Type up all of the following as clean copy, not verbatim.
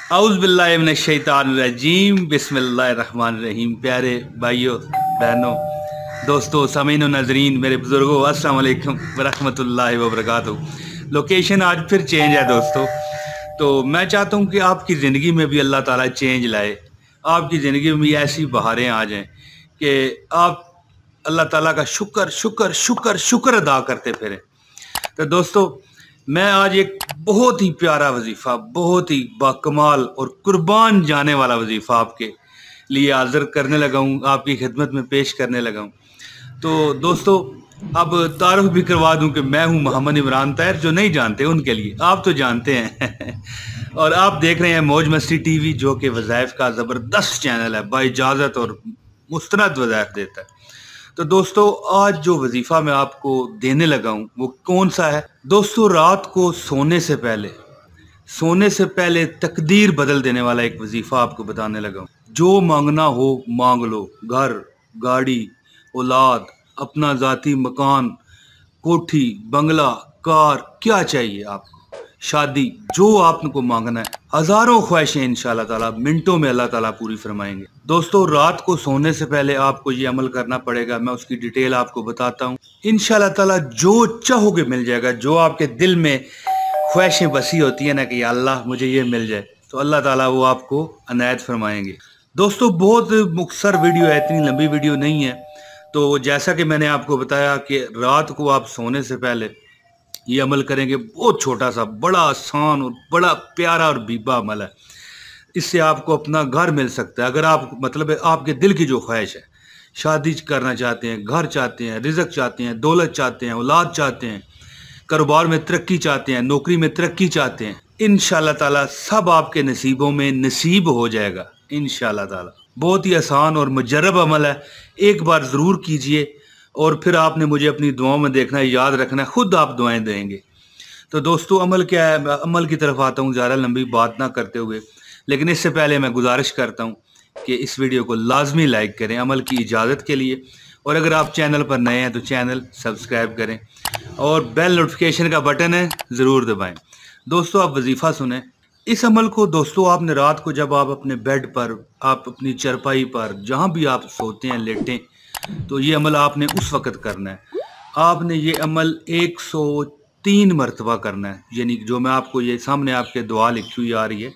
औज़ु बिल्लाहि मिनश शैतानिर रजीम बिस्मिल्लाहिर्रहमानिर्रहीम। प्यारे भाइयों बहनों दोस्तों सामीन व नाज़रीन मेरे बुज़ुर्गों अस्सलाम वालेकुम व रहमतुल्लाहि व बरकातुहू। लोकेशन आज फिर चेंज है दोस्तों, तो मैं चाहता हूँ कि आपकी ज़िंदगी में भी अल्लाह ताला चेंज लाए, आपकी ज़िंदगी में भी ऐसी बहारें आ जाएं कि आप अल्लाह ताला का शुक्र शुक्र शुक्र शुक्र अदा करते फिरें। तो दोस्तों मैं आज एक बहुत ही प्यारा वजीफ़ा, बहुत ही बाकमाल और कुर्बान जाने वाला वजीफ़ा आपके लिए हाज़िर करने लगा हूँ, आपकी खिदमत में पेश करने लगा हूँ। तो दोस्तों अब तारुफ भी करवा दूं कि मैं हूं मोहम्मद इमरान ताहिर। जो नहीं जानते उनके लिए, आप तो जानते हैं और आप देख रहे हैं मौज मस्ती टीवी, जो कि वज़ाइफ का ज़बरदस्त चैनल है, बाइजाज़त और मुस्तनद वज़ाइफ देता है। तो दोस्तों आज जो वजीफ़ा मैं आपको देने लगा हूँ वो कौन सा है दोस्तों? रात को सोने से पहले तकदीर बदल देने वाला एक वजीफ़ा आपको बताने लगा हूँ। जो मांगना हो मांग लो, घर, गाड़ी, औलाद, अपना ज़ाती मकान, कोठी, बंगला, कार, क्या चाहिए आपको, शादी, जो आपको मांगना है, हज़ारों ख्वाहिशें इंशाअल्लाह ताला मिनटों में अल्लाह ताला पूरी फरमाएंगे। दोस्तों रात को सोने से पहले आपको ये अमल करना पड़ेगा, मैं उसकी डिटेल आपको बताता हूँ। इंशाअल्लाह ताला जो चाहोगे मिल जाएगा। जो आपके दिल में ख्वाहिशें बसी होती है ना कि या अल्लाह मुझे ये मिल जाए, तो अल्लाह ताला वो आपको अनायत फरमाएंगे। दोस्तों बहुत मुख्तसर वीडियो है, इतनी लंबी वीडियो नहीं है। तो जैसा कि मैंने आपको बताया कि रात को आप सोने से पहले ये अमल करेंगे, बहुत छोटा सा, बड़ा आसान और बड़ा प्यारा और बीबा अमल है। इससे आपको अपना घर मिल सकता है। अगर आप मतलब आपके दिल की जो ख्वाहिश है, शादी करना चाहते हैं, घर चाहते हैं, रिज़्क चाहते हैं, दौलत चाहते हैं, औलाद चाहते हैं, कारोबार में तरक्की चाहते हैं, नौकरी में तरक्की चाहते हैं, इंशाअल्लाह ताला सब आपके नसीबों में नसीब हो जाएगा इंशाअल्लाह ताला। बहुत ही आसान और मुजर्रब अमल है, एक बार ज़रूर कीजिए और फिर आपने मुझे अपनी दुआओं में देखना है, याद रखना है, खुद आप दुआएं देंगे। तो दोस्तों अमल क्या है, मैं अमल की तरफ आता हूँ ज़्यादा लंबी बात ना करते हुए। लेकिन इससे पहले मैं गुजारिश करता हूँ कि इस वीडियो को लाजमी लाइक करें अमल की इजाज़त के लिए, और अगर आप चैनल पर नए हैं तो चैनल सब्सक्राइब करें और बेल नोटिफिकेशन का बटन है ज़रूर दबाएं। दोस्तों आप वजीफ़ा सुने इस अमल को। दोस्तों आपने रात को जब आप अपने बेड पर, आप अपनी चरपाई पर, जहाँ भी आप सोते हैं, लेटें, तो ये अमल आपने उस वक़्त करना है। आपने ये अमल 103 मरतबा करना है, यानी जो मैं आपको ये सामने आपके दुआ लिखी हुई आ रही है,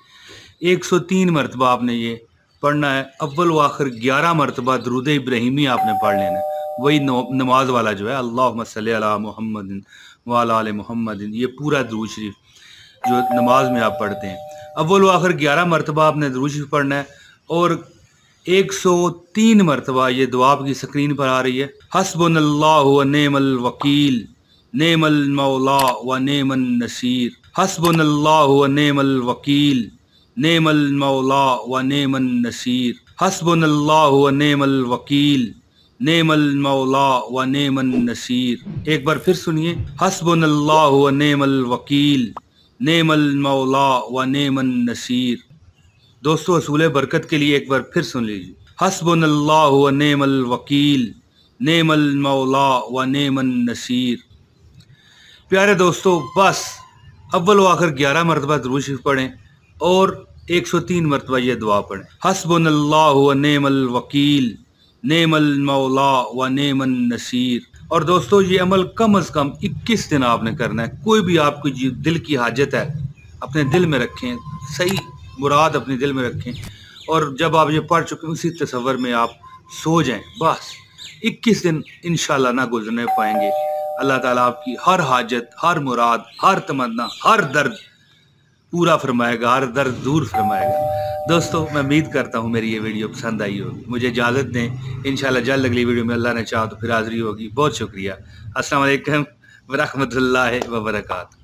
103 मरतबा आपने ये पढ़ना है। अव्वल व आखिर 11 मरतबा दरूद इब्राहिमी आपने पढ़ लेना है, वही नमाज वाला जो है, अल्लाहुम्मा सल्ली अला मुहम्मदिन व अला आलि मुहम्मदिन, ये पूरा दुरूद शरीफ जो नमाज में आप पढ़ते हैं। अव्वल व आखिर 11 मरतबा आपने दुरूद शरीफ पढ़ना है और 103 मरतबा ये दुआ आपकी स्क्रीन पर आ रही है। हस्बुनल्लाहु व नेमल वकील, नेमल मौला व नेमन नसीर। हस्बुनल्लाहु व नेमल वकील, नेमल मौला व नेमन नसीर। हस्बुनल्लाहु व नेमल वकील, नेमल मौला व नेमन नसीर। एक बार फिर सुनिए, हस्बुनल्लाहु व नेमल वकील, नेमल मौला व नेमन नसीर। दोस्तों असूल बरकत के लिए एक बार फिर सुन लीजिए, हस्बुनल्लाहु व नेमल वकील, नेमल मौला व नेमन नसीर। प्यारे दोस्तों बस अव्वल व आखिर 11 मरतबा दुरूद शरीफ पढ़ें और 103 मरतबा ये दुआ पढ़ें, हस्बुनल्लाहु व नेमल वकील, नेमल मौला व नेमन नसीर। और दोस्तों ये अमल कम अज़ कम 21 दिन आपने करना है। कोई भी आपको जो दिल की हाजत है अपने दिल में रखें, सही मुराद अपने दिल में रखें, और जब आप ये पढ़ चुके उसी तसव्वुर में आप सो जाएं। बस 21 दिन इंशाअल्लाह ना गुजरने पाएंगे। अल्लाह ताला आपकी हर हाजत, हर मुराद, हर तमन्ना, हर दर्द पूरा फरमाएगा, हर दर्द दूर फरमाएगा। दोस्तों मैं उम्मीद करता हूँ मेरी ये वीडियो पसंद आई होगी। मुझे इजाज़त दें, इंशाअल्लाह जल्द अगली वीडियो में अल्लाह ने चाहा तो फिर हाज़िरी होगी। बहुत शुक्रिया। अस्सलाम वालेकुम व रहमतुल्लाहि व बरकातहू।